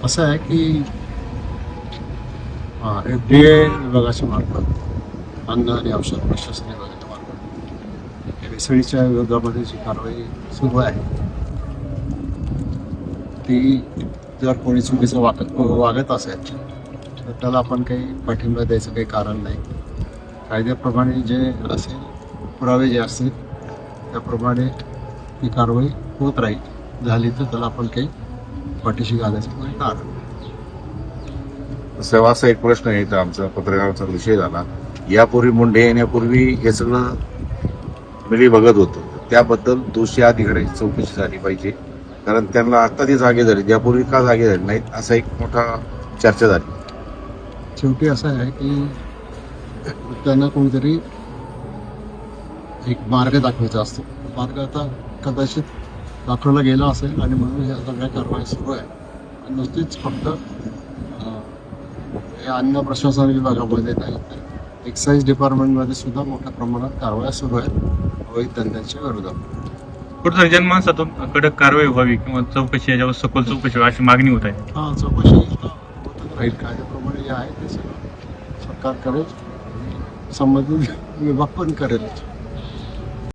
असं आहे की FDA विभागाच्या मार्फत अन्न आणि औषध प्रशासन विभागाच्या मार्फत भेसळीच्या विरोधामध्ये जी कारवाई सुरू आहे ती जर कोणी चुकीचं वागत असेल तर त्याला आपण काही पाठिंबा द्यायचं काही कारण नाही. कायद्याप्रमाणे जे असेल पुरावे जे असतील त्याप्रमाणे ही कारवाई होत राहील. झाली तर त्याला आपण काही पाठीशी घालायचं काही कारण नाही. असा एक प्रश्न आहे, आमचा पत्रकाराचा विषय झाला. यापूर्वी मुंडे येण्यापूर्वी हे सगळं मिली बघत होतं, त्याबद्दल दोषी अधिकाऱ्याची चौकशी झाली पाहिजे, कारण त्यांना आता ते जागे झाले, यापूर्वी का जागे झाले नाहीत असा एक मोठा चर्चा झाली. शेवटी असं आहे की त्यांना कोणीतरी एक मार्ग दाखवायचा असतो. मार्ग आता कदाचित दाखवला गेला असेल आणि म्हणून ह्या सगळ्या कारवाई सुरू आहे. आणि नुसतीच फक्त या अन्न प्रशासन विभागामध्ये नाही तर एक्साईज डिपार्टमेंटमध्ये सुद्धा मोठ्या प्रमाणात कारवाया सुरू आहेत अवैध धंद्यांच्या विरोधात. कुठं जनमानसातून कडक कारवाई व्हावी किंवा चौकशी याच्यावर सखोल चौकशी व्हावी अशी मागणी होत आहे. हां, चौकशी होतच राहील. कायद्याप्रमाणे जे आहे ते सगळं सरकार करेल, संबंधित विभाग पण करेल.